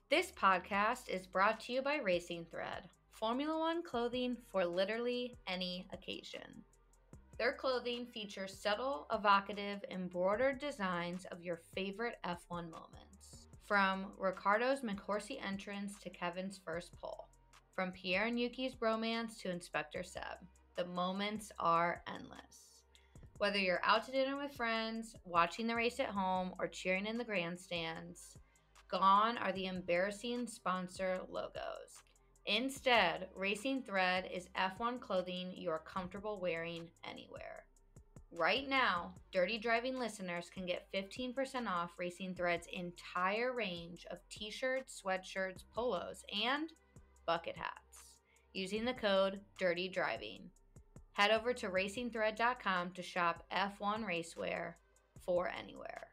This podcast is brought to you by Racing Thread, Formula One clothing for literally any occasion. Their clothing features subtle, evocative, embroidered designs of your favorite F1 moments. From Ricciardo's McHorsey entrance to Kevin's first pole. From Pierre and Yuki's bromance to Inspector Seb. The moments are endless. Whether you're out to dinner with friends, watching the race at home, or cheering in the grandstands, gone are the embarrassing sponsor logos. Instead, Racing Thread is F1 clothing you're comfortable wearing anywhere. Right now, Dirty Driving listeners can get 15% off Racing Thread's entire range of t-shirts, sweatshirts, polos, and bucket hats using the code Dirty Driving. Head over to racingthread.com to shop F1 racewear for anywhere.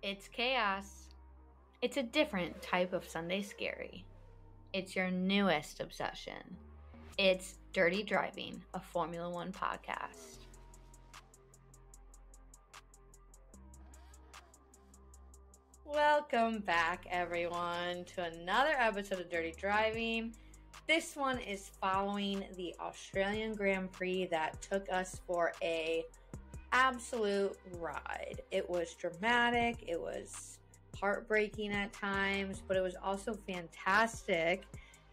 It's chaos. It's a different type of Sunday scary. It's your newest obsession. It's Dirty Driving, a Formula One podcast. Welcome back, everyone, to another episode of Dirty Driving. This one is following the Australian Grand Prix that took us for a absolute ride. It was dramatic, it was heartbreaking at times, but it was also fantastic,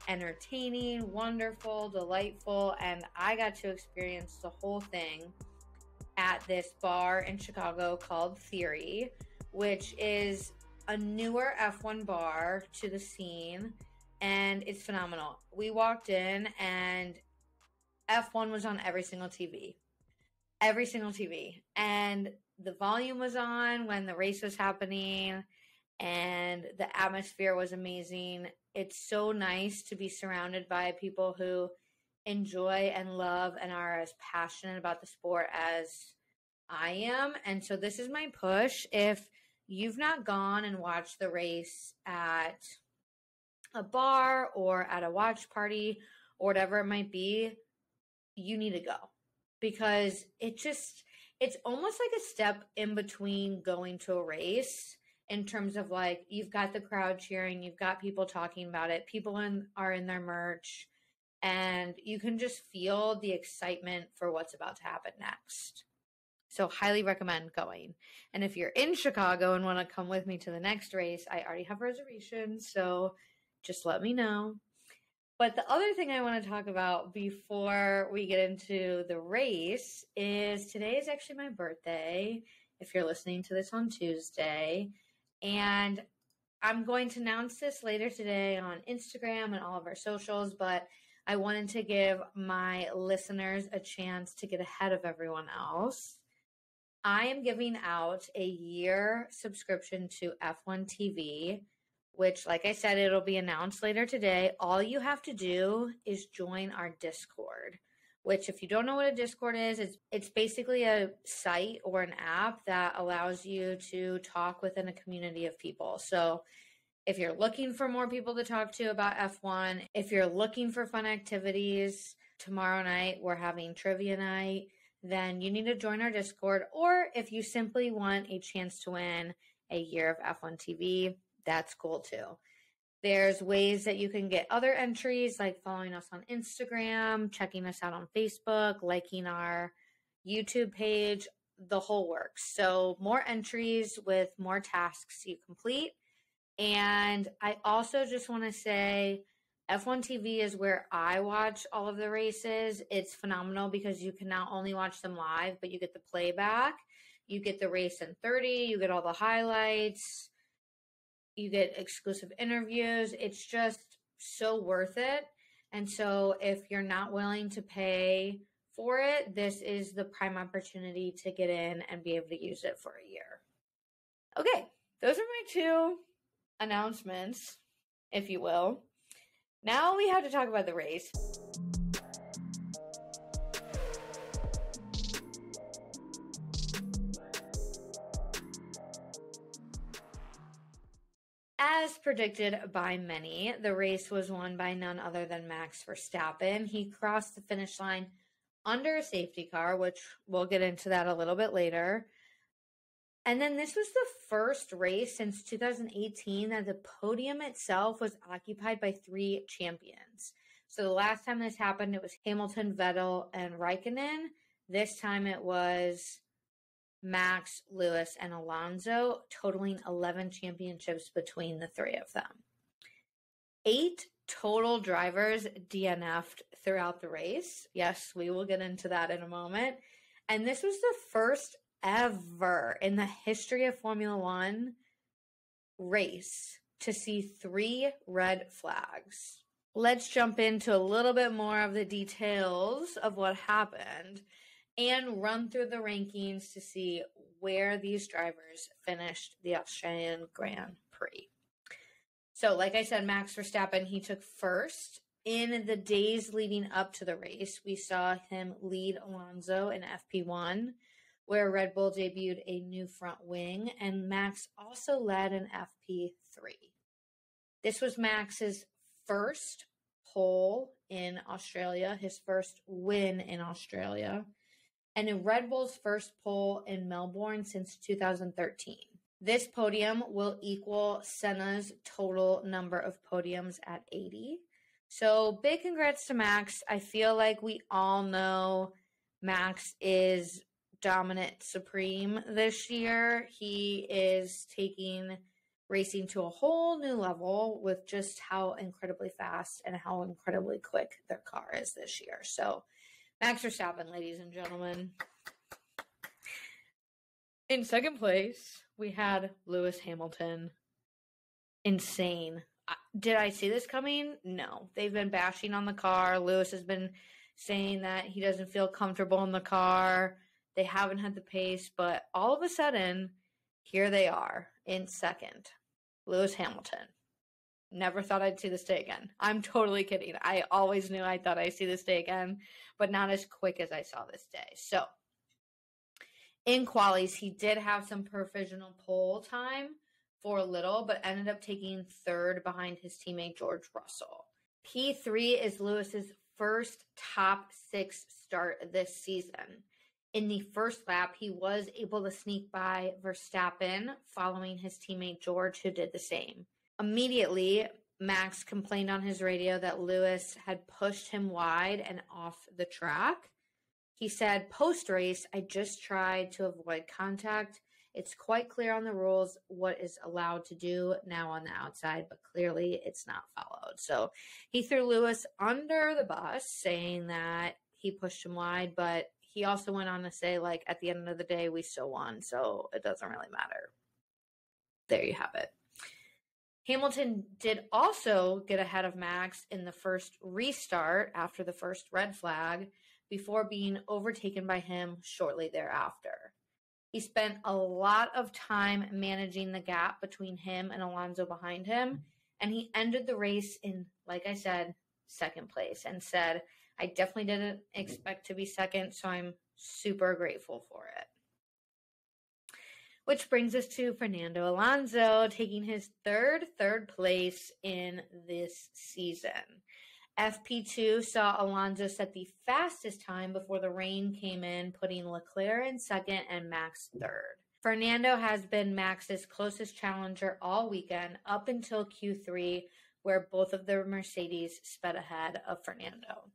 entertaining, wonderful, delightful, and I got to experience the whole thing at this bar in Chicago called Theory, which is a newer F1 bar to the scene, and it's phenomenal. We walked in and F1 was on every single TV, and the volume was on when the race was happening, and the atmosphere was amazing. It's so nice to be surrounded by people who enjoy and love and are as passionate about the sport as I am. And so this is my push. If you've not gone and watched the race at a bar or at a watch party or whatever it might be, you need to go, because it's almost like a step in between going to a race, in terms of like, you've got the crowd cheering, you've got people talking about it, people are in their merch, and you can just feel the excitement for what's about to happen next. So highly recommend going. And if you're in Chicago and want to come with me to the next race, I already have reservations, so just let me know. But the other thing I want to talk about before we get into the race is today is actually my birthday, if you're listening to this on Tuesday. And I'm going to announce this later today on Instagram and all of our socials, but I wanted to give my listeners a chance to get ahead of everyone else. I am giving out a year subscription to F1 TV, which, like I said, it'll be announced later today. All you have to do is join our Discord, which, if you don't know what a Discord is, it's basically a site or an app that allows you to talk within a community of people. So if you're looking for more people to talk to about F1, if you're looking for fun activities, tomorrow night we're having trivia night, then you need to join our Discord. Or if you simply want a chance to win a year of F1 TV, that's cool too. There's ways that you can get other entries, like following us on Instagram, checking us out on Facebook, liking our YouTube page, the whole works. So more entries with more tasks you complete. And I also just want to say, F1 TV is where I watch all of the races. It's phenomenal because you can not only watch them live, but you get the playback, you get the race in 30, you get all the highlights, you get exclusive interviews. It's just so worth it. And so if you're not willing to pay for it, this is the prime opportunity to get in and be able to use it for a year. Okay, those are my two announcements, if you will. Now we have to talk about the race. As predicted by many, the race was won by none other than Max Verstappen. He crossed the finish line under a safety car, which we'll get into that a little bit later. And then this was the first race since 2018 that the podium itself was occupied by 3 champions. So the last time this happened, it was Hamilton, Vettel, and Raikkonen. This time it was Max, Lewis, and Alonso, totaling 11 championships between the 3 of them. 8 total drivers DNF'd throughout the race. Yes, we will get into that in a moment. And this was the first ever in the history of Formula One race to see 3 red flags. Let's jump into a little bit more of the details of what happened and run through the rankings to see where these drivers finished the Australian Grand Prix. So, like I said, Max Verstappen, he took first. In the days leading up to the race, we saw him lead Alonso in FP1, where Red Bull debuted a new front wing, and Max also led in FP3. This was Max's first pole in Australia, his first win in Australia, and in Red Bull's first pole in Melbourne since 2013. This podium will equal Senna's total number of podiums at 80. So big congrats to Max. I feel like we all know Max is dominant supreme this year. He is taking racing to a whole new level with just how incredibly fast and how incredibly quick their car is this year. So Max Verstappen, ladies and gentlemen. In second place, we had Lewis Hamilton. Insane. Did I see this coming? No. They've been bashing on the car. Lewis has been saying that he doesn't feel comfortable in the car. They haven't had the pace, but all of a sudden, here they are in second. Lewis Hamilton. Never thought I'd see this day again. I'm totally kidding. I always knew I thought I'd see this day again, but not as quick as I saw this day. So, in qualies, he did have some provisional pole time for a little, but ended up taking third behind his teammate George Russell. P3 is Lewis's first top 6 start this season. In the first lap, he was able to sneak by Verstappen following his teammate George, who did the same. Immediately, Max complained on his radio that Lewis had pushed him wide and off the track. He said, post-race, I just tried to avoid contact. It's quite clear on the rules what is allowed to do now on the outside, but clearly it's not followed. So he threw Lewis under the bus, saying that he pushed him wide, but he also went on to say, like, at the end of the day, we still won, so it doesn't really matter. There you have it. Hamilton did also get ahead of Max in the first restart after the first red flag before being overtaken by him shortly thereafter. He spent a lot of time managing the gap between him and Alonso behind him, and he ended the race in, like I said, second place and said, I definitely didn't expect to be second, so I'm super grateful for it. Which brings us to Fernando Alonso taking his third place in this season. FP2 saw Alonso set the fastest time before the rain came in, putting Leclerc in second and Max third. Fernando has been Max's closest challenger all weekend up until Q3, where both of the Mercedes sped ahead of Fernando.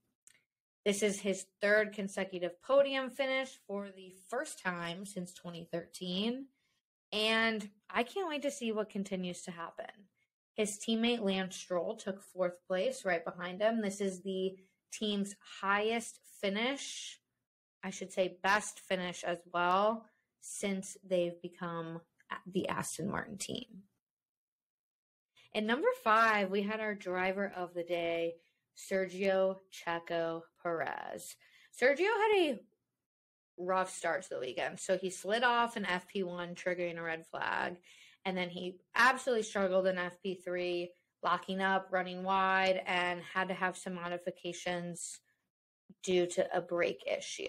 This is his third consecutive podium finish for the first time since 2013, and I can't wait to see what continues to happen. His teammate Lance Stroll took fourth place right behind him. This is the team's highest finish, I should say best finish as well, since they've become the Aston Martin team. In number 5, we had our driver of the day, Sergio Checo Perez. Sergio had a rough start to the weekend, so he slid off in FP1, triggering a red flag. And then he absolutely struggled in FP3, locking up, running wide, and had to have some modifications due to a brake issue.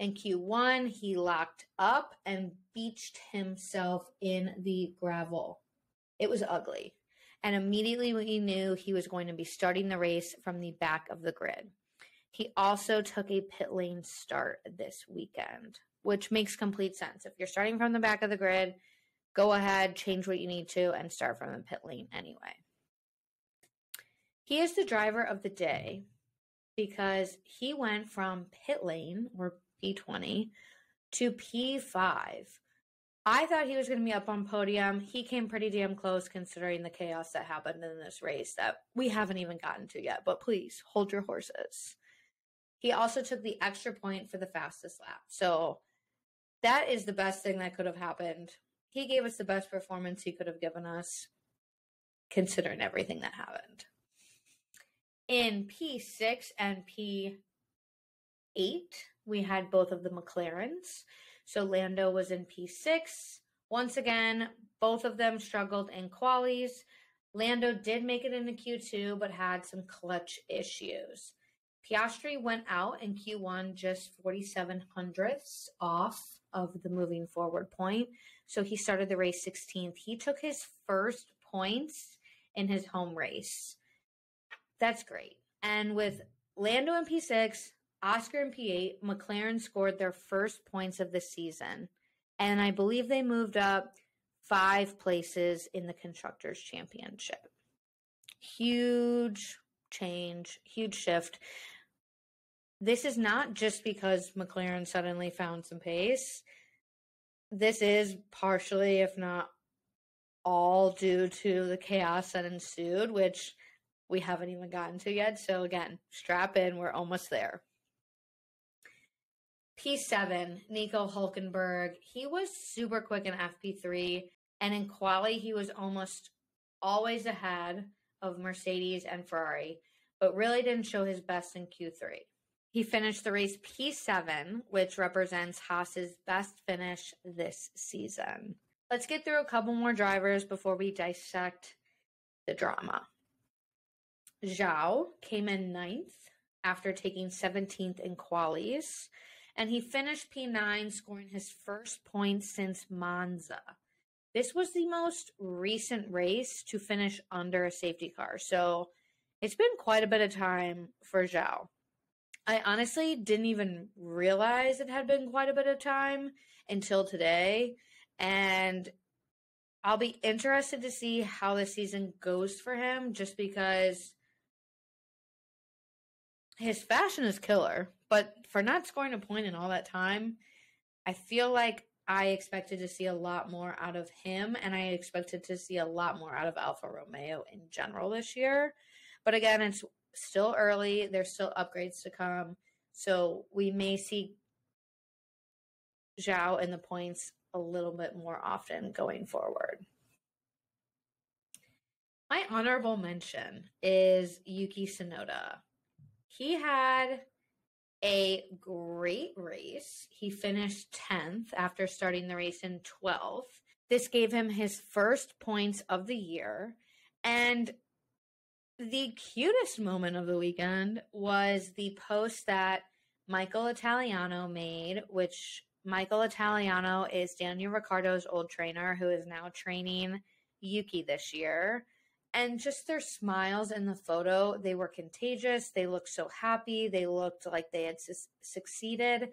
In Q1, he locked up and beached himself in the gravel. It was ugly. And immediately we knew he was going to be starting the race from the back of the grid. He also took a pit lane start this weekend, which makes complete sense. If you're starting from the back of the grid, go ahead, change what you need to, and start from the pit lane anyway. He is the driver of the day because he went from pit lane, or P20, to P5. I thought he was going to be up on podium. He came pretty damn close considering the chaos that happened in this race that we haven't even gotten to yet, but please hold your horses. He also took the extra point for the fastest lap. So that is the best thing that could have happened. He gave us the best performance he could have given us, considering everything that happened. In P6 and P8, we had both of the McLarens. So Lando was in P6. Once again, both of them struggled in qualies. Lando did make it into Q2, but had some clutch issues. Piastri went out in Q1 just 47 hundredths off of the moving forward point. So he started the race 16th. He took his first points in his home race. That's great. And with Lando in P6, Oscar in P8, McLaren scored their first points of the season. And I believe they moved up 5 places in the Constructors' Championship. Huge change, huge shift. This is not just because McLaren suddenly found some pace. This is partially, if not all, due to the chaos that ensued, which we haven't even gotten to yet. So again, strap in, we're almost there. P7, Nico Hülkenberg. He was super quick in FP3, and in quali, he was almost always ahead of Mercedes and Ferrari, but really didn't show his best in Q3. He finished the race P7, which represents Haas's best finish this season. Let's get through a couple more drivers before we dissect the drama. Zhou came in 9th after taking 17th in qualies, and he finished P9, scoring his first point since Monza. This was the most recent race to finish under a safety car, so it's been quite a bit of time for Zhou. I honestly didn't even realize it had been quite a bit of time until today, and I'll be interested to see how the season goes for him, just because his fashion is killer, but for not scoring a point in all that time, I feel like I expected to see a lot more out of him, and I expected to see a lot more out of Alfa Romeo in general this year. But again, it's still early. There's still upgrades to come. So we may see Zhou in the points a little bit more often going forward. My honorable mention is Yuki Tsunoda. He had a great race. He finished 10th after starting the race in 12th. This gave him his first points of the year. And the cutest moment of the weekend was the post that Michael Italiano made, which Michael Italiano is Daniel Ricciardo's old trainer, who is now training Yuki this year. And just their smiles in the photo, they were contagious. They looked so happy. They looked like they had succeeded.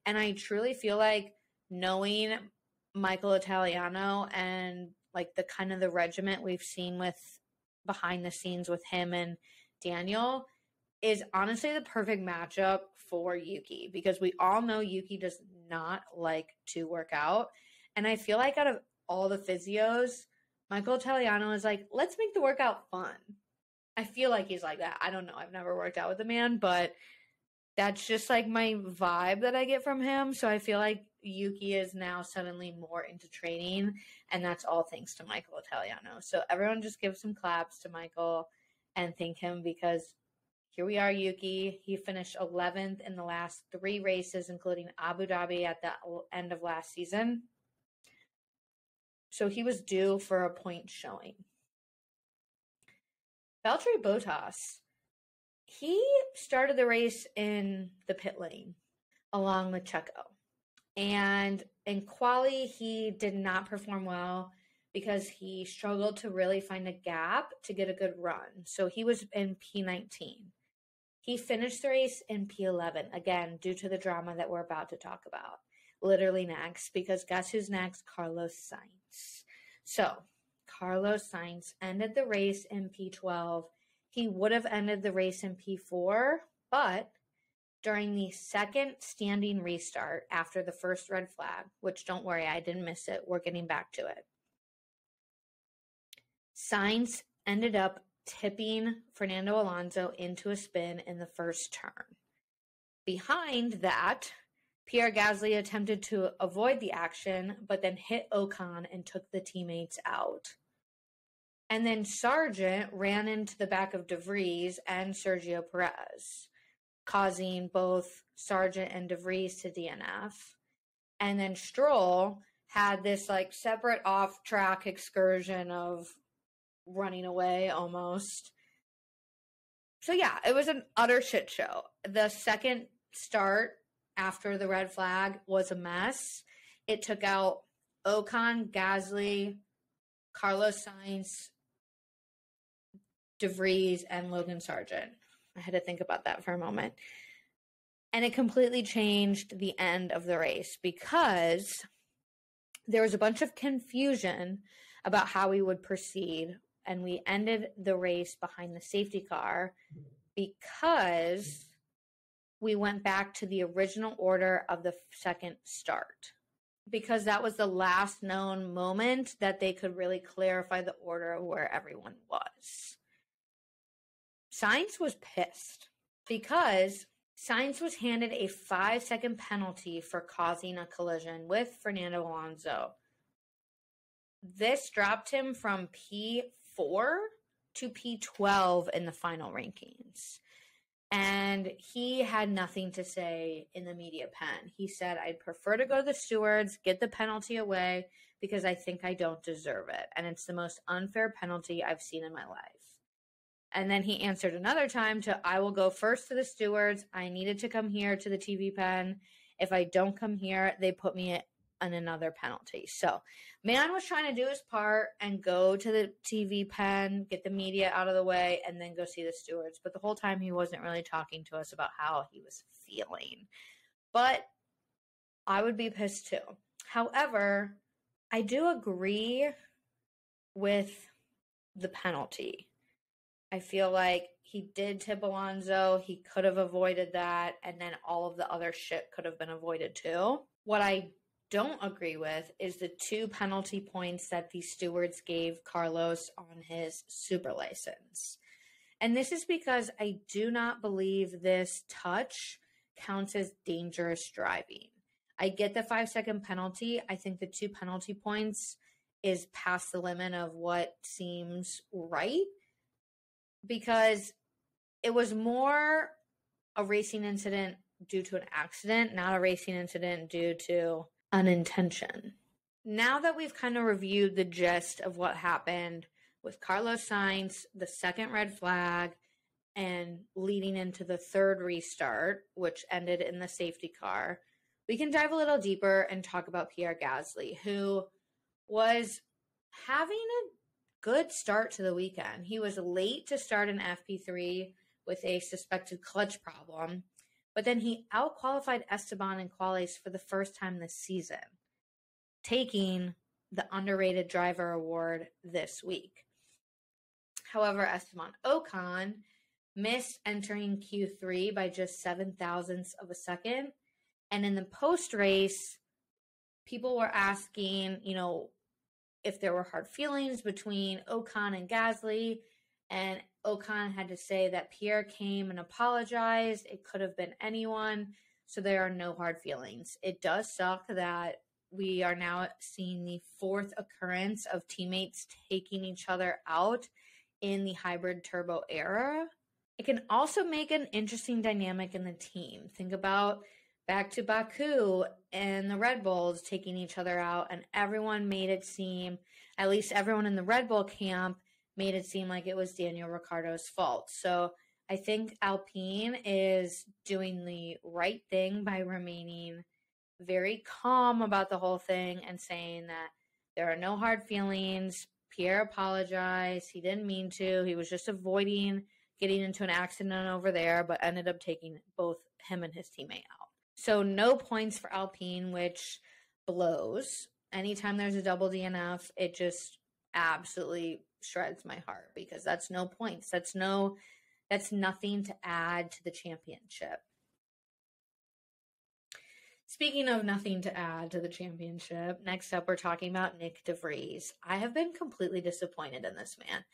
And I truly feel like, knowing Michael Italiano and like the kind of the regiment we've seen with behind the scenes with him and Daniel, is honestly the perfect matchup for Yuki, because we all know Yuki does not like to work out. And I feel like out of all the physios, Michael Italiano is like, let's make the workout fun. I feel like he's like that. I don't know. I've never worked out with the man, but that's just like my vibe that I get from him. So I feel like Yuki is now suddenly more into training, and that's all thanks to Michael Italiano. So everyone just give some claps to Michael and thank him, because here we are, Yuki. He finished 11th in the last 3 races, including Abu Dhabi at the end of last season. So he was due for a point showing. Valtteri Bottas, he started the race in the pit lane along with Checo. And in quali, he did not perform well because he struggled to really find a gap to get a good run. So he was in P19. He finished the race in P11, again, due to the drama that we're about to talk about. Literally next, because guess who's next? Carlos Sainz. So, Carlos Sainz ended the race in P12. He would have ended the race in P4, but during the second standing restart after the first red flag, which don't worry, I didn't miss it. We're getting back to it. Sainz ended up tipping Fernando Alonso into a spin in the first turn. Behind that, Pierre Gasly attempted to avoid the action, but then hit Ocon and took the teammates out. And then Sargent ran into the back of De Vries and Sergio Perez, causing both Sargent and De Vries to DNF. And then Stroll had this like separate off-track excursion of running away almost. So yeah, it was an utter shit show. The second start after the red flag was a mess. It took out Ocon, Gasly, Carlos Sainz, De Vries, and Logan Sargent. I had to think about that for a moment. And it completely changed the end of the race because there was a bunch of confusion about how we would proceed. And we ended the race behind the safety car because we went back to the original order of the second start. Because that was the last known moment that they could really clarify the order of where everyone was. Sainz was pissed because Sainz was handed a 5-second penalty for causing a collision with Fernando Alonso. This dropped him from P4 to P12 in the final rankings. And he had nothing to say in the media pen. He said, I'd prefer to go to the stewards, get the penalty away, because I think I don't deserve it. And it's the most unfair penalty I've seen in my life. And then he answered another time to, I will go first to the stewards. I needed to come here to the TV pen. If I don't come here, they put me in another penalty. So, man was trying to do his part and go to the TV pen, get the media out of the way, and then go see the stewards. But the whole time he wasn't really talking to us about how he was feeling. But I would be pissed too. However, I do agree with the penalty. I feel like he did tip Alonso. He could have avoided that, and then all of the other shit could have been avoided too. What I don't agree with is the 2 penalty points that the stewards gave Carlos on his super license. And this is because I do not believe this touch counts as dangerous driving. I get the 5-second penalty. I think the 2 penalty points is past the limit of what seems right, because it was more a racing incident due to an accident, not a racing incident due to unintention. Now that we've kind of reviewed the gist of what happened with Carlos Sainz, the second red flag, and leading into the third restart, which ended in the safety car, we can dive a little deeper and talk about Pierre Gasly, who was having a good start to the weekend. He was late to start in FP3 with a suspected clutch problem, but then he out-qualified Esteban in qualies for the first time this season, taking the underrated driver award this week. However, Esteban Ocon missed entering Q3 by just 0.07 of a second. And in the post-race, people were asking, if there were hard feelings between Ocon and Gasly, and Ocon had to say that Pierre came and apologized. It could have been anyone, so there are no hard feelings. It does suck that we are now seeing the 4th occurrence of teammates taking each other out in the hybrid turbo era. It can also make an interesting dynamic in the team. Think about back to Baku and the Red Bulls taking each other out, and everyone made it seem, at least everyone in the Red Bull camp, made it seem like it was Daniel Ricciardo's fault. So I think Alpine is doing the right thing by remaining very calm about the whole thing and saying that there are no hard feelings. Pierre apologized. He didn't mean to. He was just avoiding getting into an accident over there, but ended up taking both him and his teammate out. So no points for Alpine, which blows. Anytime there's a double DNF, it just absolutely shreds my heart because that's no points. That's nothing to add to the championship. Speaking of nothing to add to the championship, next up we're talking about Nyck de Vries. I have been completely disappointed in this man.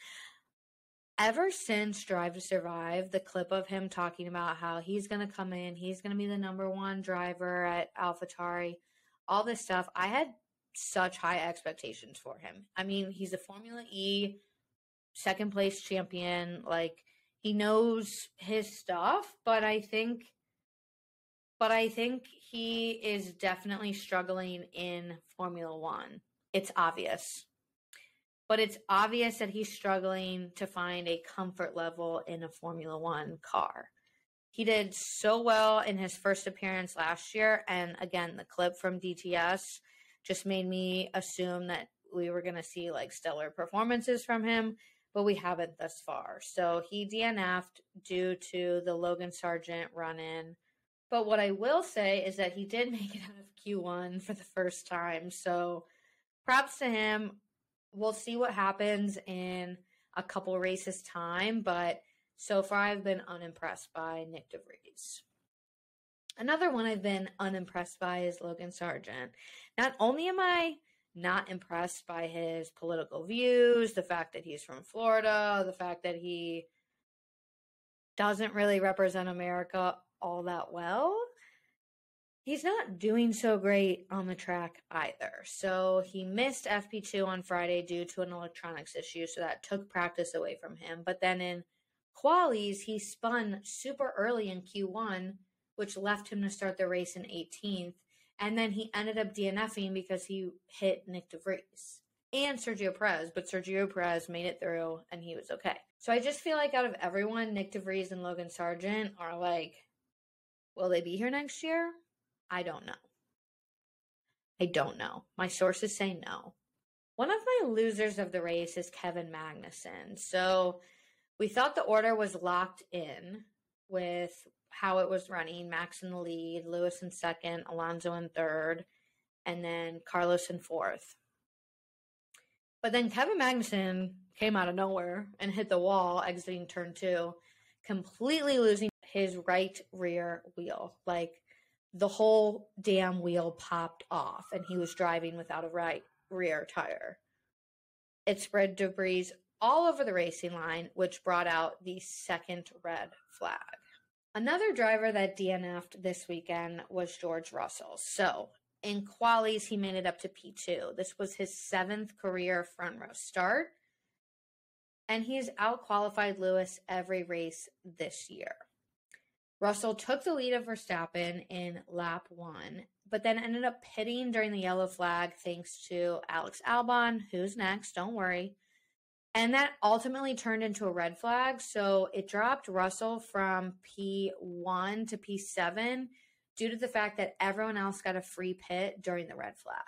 Ever since Drive to Survive, the clip of him talking about how he's going to come in, he's going to be the number one driver at AlphaTauri, all this stuff, I had such high expectations for him. I mean, he's a Formula E second place champion. Like, he knows his stuff, but I think he is definitely struggling in Formula One. It's obvious. But it's obvious that he's struggling to find a comfort level in a Formula One car. He did so well in his first appearance last year. And again, the clip from DTS just made me assume that we were going to see like stellar performances from him, but we haven't thus far. So he DNF'd due to the Logan Sargent run-in. But what I will say is that he did make it out of Q1 for the first time. So props to him. We'll see what happens in a couple races time, but so far I've been unimpressed by Nyck de Vries. Another one I've been unimpressed by is Logan Sargent. Not only am I not impressed by his political views, the fact that he's from Florida, the fact that he doesn't really represent America all that well, he's not doing so great on the track either. So he missed FP2 on Friday due to an electronics issue, so that took practice away from him. But then in qualies, he spun super early in Q1, which left him to start the race in 18th. And then he ended up DNFing because he hit Nyck de Vries and Sergio Perez, but Sergio Perez made it through and he was okay. So I just feel like out of everyone, Nyck de Vries and Logan Sargent are like, will they be here next year? I don't know. My sources say no. One of my losers of the race is Kevin Magnussen. So we thought the order was locked in with how it was running. Max in the lead, Lewis in second, Alonso in third, and then Carlos in fourth. But then Kevin Magnussen came out of nowhere and hit the wall exiting turn 2, completely losing his right rear wheel. Like, the whole damn wheel popped off and he was driving without a right rear tire. It spread debris all over the racing line, which brought out the second red flag. Another driver that DNF'd this weekend was George Russell. So in qualies, he made it up to P2. This was his 7th career front row start, and he's out-qualified Lewis every race this year. Russell took the lead of Verstappen in lap 1, but then ended up pitting during the yellow flag thanks to Alex Albon, who's next, don't worry. And that ultimately turned into a red flag, so it dropped Russell from P1 to P7 due to the fact that everyone else got a free pit during the red flag.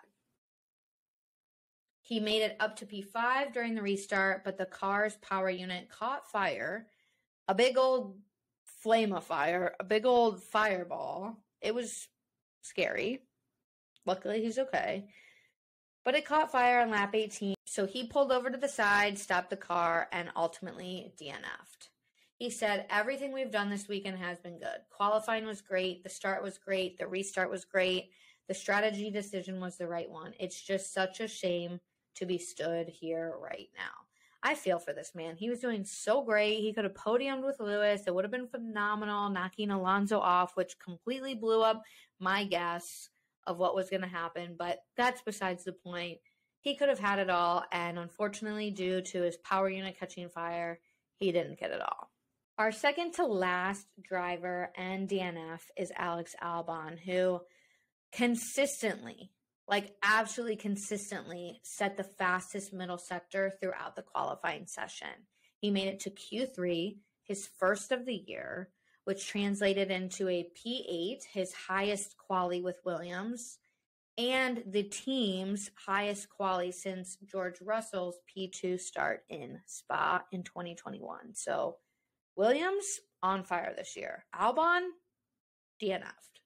He made it up to P5 during the restart, but the car's power unit caught fire, a big old flame of fire, a big old fireball. It was scary. Luckily, he's okay. But it caught fire on lap 18, so he pulled over to the side, stopped the car, and ultimately DNF'd. He said, everything we've done this weekend has been good. Qualifying was great. The start was great. The restart was great. The strategy decision was the right one. It's just such a shame to be stood here right now. I feel for this man. He was doing so great. He could have podiumed with Lewis. It would have been phenomenal, knocking Alonso off, which completely blew up my guess of what was going to happen. But that's besides the point. He could have had it all, and unfortunately, due to his power unit catching fire, he didn't get it all. Our second to last driver and DNF is Alex Albon, who consistently, absolutely consistently, set the fastest middle sector throughout the qualifying session. He made it to Q3, his first of the year, which translated into a P8, his highest quali with Williams, and the team's highest quali since George Russell's P2 start in Spa in 2021. So Williams, on fire this year. Albon, DNF'd.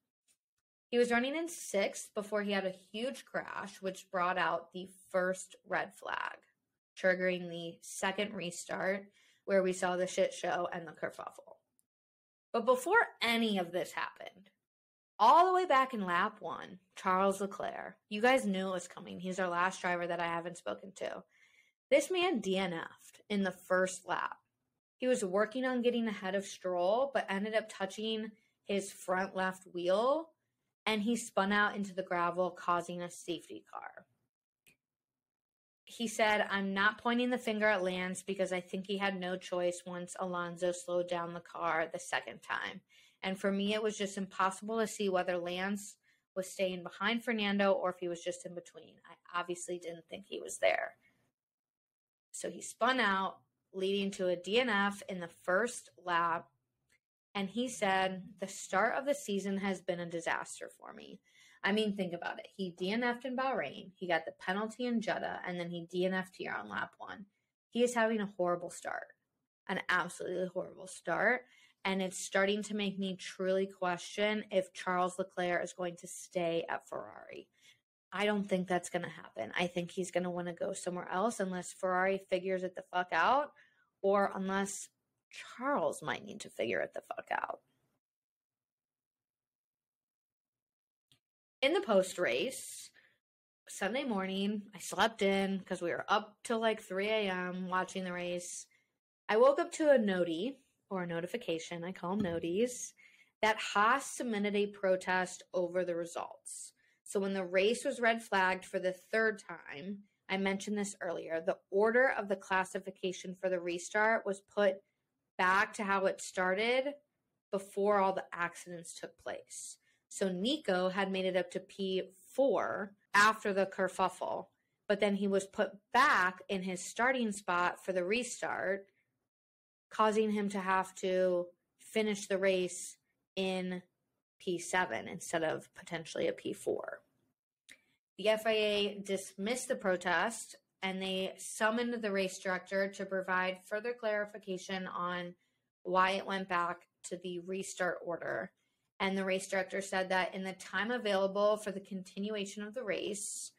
He was running in 6th before he had a huge crash, which brought out the first red flag, triggering the second restart, where we saw the shit show and the kerfuffle. But before any of this happened, all the way back in lap 1, Charles Leclerc, you guys knew it was coming. He's our last driver that I haven't spoken to. This man DNF'd in the first lap. He was working on getting ahead of Stroll, but ended up touching his front left wheel, and he spun out into the gravel, causing a safety car. He said, "I'm not pointing the finger at Lance because I think he had no choice once Alonso slowed down the car the second time. And for me, it was just impossible to see whether Lance was staying behind Fernando or if he was just in between. I obviously didn't think he was there." So he spun out, leading to a DNF in the first lap. And he said, "The start of the season has been a disaster for me." I mean, think about it. He DNF'd in Bahrain. He got the penalty in Jeddah, and then he DNF'd here on lap 1. He is having a horrible start, an absolutely horrible start. And it's starting to make me truly question if Charles Leclerc is going to stay at Ferrari. I don't think that's going to happen. I think he's going to want to go somewhere else unless Ferrari figures it the fuck out, or unless Charles might need to figure it the fuck out. In the post-race, Sunday morning, I slept in because we were up till like 3 a.m. watching the race. I woke up to a noti, or a notification, I call them noties, that Haas submitted a protest over the results. So when the race was red flagged for the third time, I mentioned this earlier, the order of the classification for the restart was put back to how it started before all the accidents took place. So Nico had made it up to P4 after the kerfuffle, but then he was put back in his starting spot for the restart, causing him to have to finish the race in P7 instead of potentially a P4. The FIA dismissed the protest, and they summoned the race director to provide further clarification on why it went back to the restart order. And the race director said that in the time available for the continuation of the race,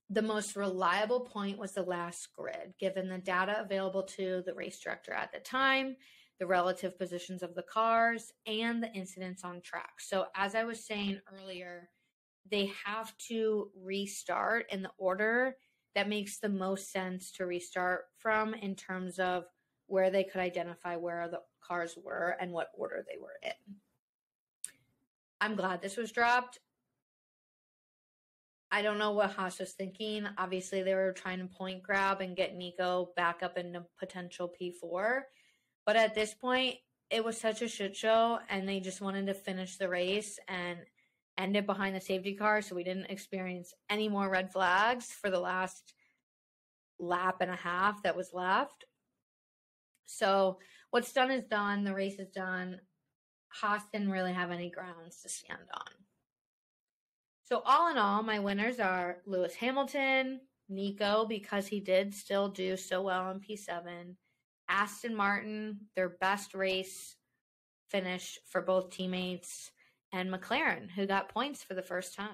the most reliable point was the last grid, given the data available to the race director at the time, the relative positions of the cars, and the incidents on track. So as I was saying earlier, they have to restart in the order that makes the most sense to restart from in terms of where they could identify where the cars were and what order they were in. I'm glad this was dropped. I don't know what Haas was thinking. Obviously, they were trying to point grab and get Nico back up into potential P4. But at this point, it was such a shit show, and they just wanted to finish the race and end it behind the safety car so we didn't experience any more red flags for the last lap and a half that was left. So what's done is done. The race is done. Haas didn't really have any grounds to stand on. So all in all, my winners are Lewis Hamilton, Nico, because he did still do so well in P7, Aston Martin, their best race finish for both teammates, and McLaren, who got points for the first time.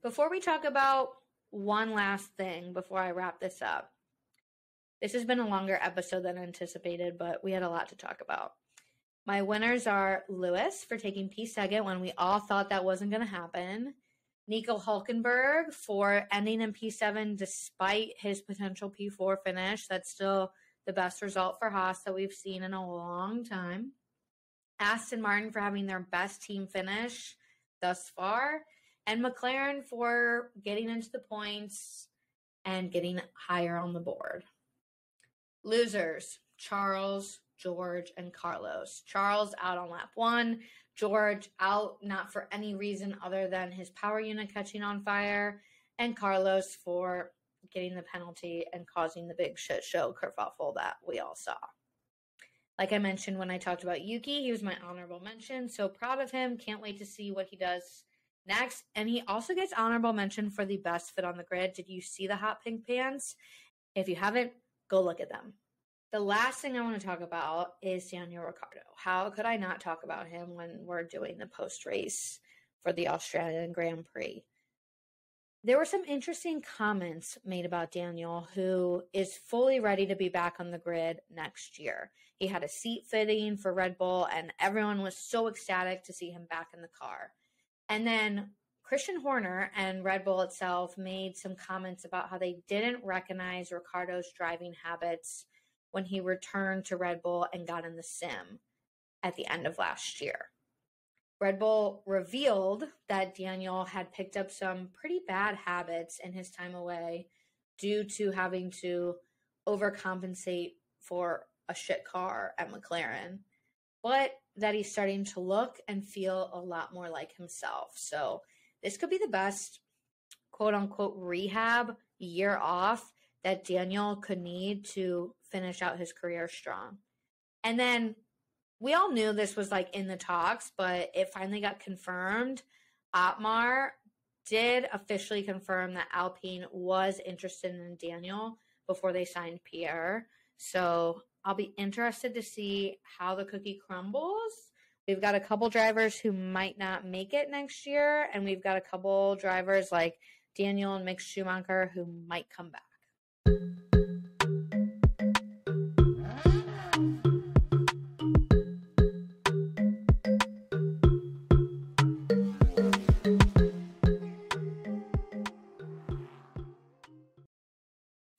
Before we talk about one last thing before I wrap this up, this has been a longer episode than anticipated, but we had a lot to talk about. My winners are Lewis for taking P2 when we all thought that wasn't going to happen. Nico Hülkenberg for ending in P7 despite his potential P4 finish. That's still the best result for Haas that we've seen in a long time. Aston Martin for having their best team finish thus far. And McLaren for getting into the points and getting higher on the board. Losers, Charles, George, and Carlos. Charles out on lap 1. George out not for any reason other than his power unit catching on fire. And Carlos for getting the penalty and causing the big shit show kerfuffle that we all saw. Like I mentioned when I talked about Yuki, he was my honorable mention. So proud of him. Can't wait to see what he does next. And he also gets honorable mention for the best fit on the grid. Did you see the hot pink pants? If you haven't, go look at them. The last thing I want to talk about is Daniel Ricciardo. How could I not talk about him when we're doing the post-race for the Australian Grand Prix? There were some interesting comments made about Daniel, who is fully ready to be back on the grid next year. He had a seat fitting for Red Bull, and everyone was so ecstatic to see him back in the car. And then Christian Horner and Red Bull itself made some comments about how they didn't recognize Ricciardo's driving habits when he returned to Red Bull and got in the sim at the end of last year. Red Bull revealed that Daniel had picked up some pretty bad habits in his time away due to having to overcompensate for a shit car at McLaren, but that he's starting to look and feel a lot more like himself. So this could be the best quote unquote rehab year off that Daniel could need to finish out his career strong. And then we all knew this was like in the talks, but it finally got confirmed. Otmar did officially confirm that Alpine was interested in Daniel before they signed Pierre. So I'll be interested to see how the cookie crumbles. We've got a couple drivers who might not make it next year, and we've got a couple drivers like Daniel and Mick Schumacher who might come back.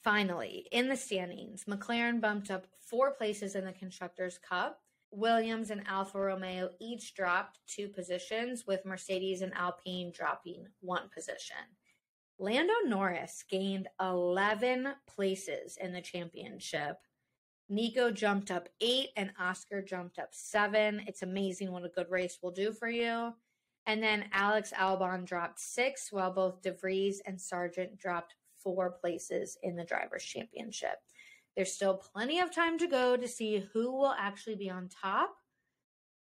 Finally, in the standings, McLaren bumped up 4 places in the Constructors' Cup. Williams and Alfa Romeo each dropped 2 positions, with Mercedes and Alpine dropping 1 position. Lando Norris gained 11 places in the championship. Nico jumped up 8 and Oscar jumped up 7. It's amazing what a good race will do for you. And then Alex Albon dropped 6, while both De Vries and Sargent dropped 4 places in the Drivers' Championship. There's still plenty of time to go to see who will actually be on top,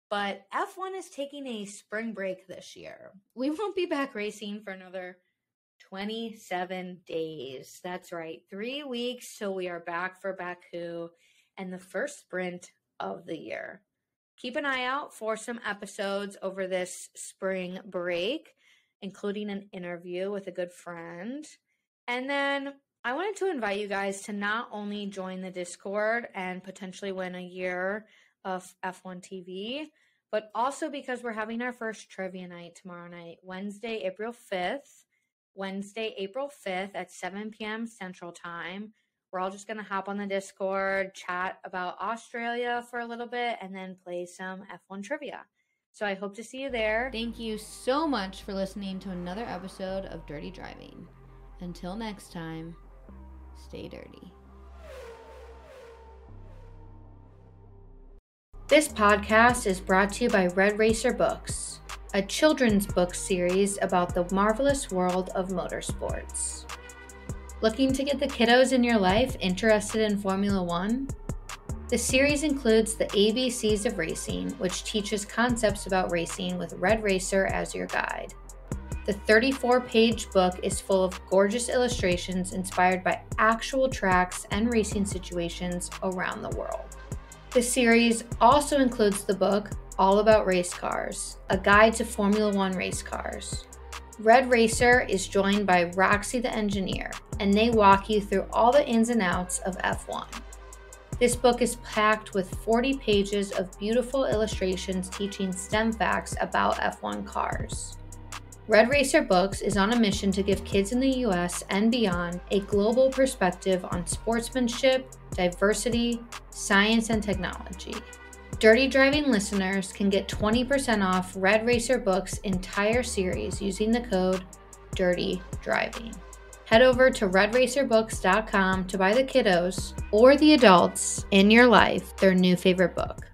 but F1 is taking a spring break this year. We won't be back racing for another 27 days. That's right, 3 weeks, so we are back for Baku and the first sprint of the year. Keep an eye out for some episodes over this spring break, including an interview with a good friend. And then I wanted to invite you guys to not only join the Discord and potentially win a year of F1 TV, but also because we're having our first trivia night tomorrow night, Wednesday, April 5th at 7 p.m. Central Time. We're all just going to hop on the Discord, chat about Australia for a little bit, and then play some F1 trivia. So I hope to see you there. Thank you so much for listening to another episode of Dirty Driving. Until next time, stay dirty. This podcast is brought to you by Red Racer Books, a children's book series about the marvelous world of motorsports. Looking to get the kiddos in your life interested in Formula One? The series includes the ABCs of Racing, which teaches concepts about racing with Red Racer as your guide. The 34-page book is full of gorgeous illustrations inspired by actual tracks and racing situations around the world. The series also includes the book All About Race Cars, a guide to Formula One race cars. Red Racer is joined by Roxy the Engineer, and they walk you through all the ins and outs of F1. This book is packed with 40 pages of beautiful illustrations teaching STEM facts about F1 cars. Red Racer Books is on a mission to give kids in the U.S. and beyond a global perspective on sportsmanship, diversity, science, and technology. Dirty Driving listeners can get 20% off Red Racer Books' entire series using the code Dirty Driving. Head over to redracerbooks.com to buy the kiddos or the adults in your life their new favorite book.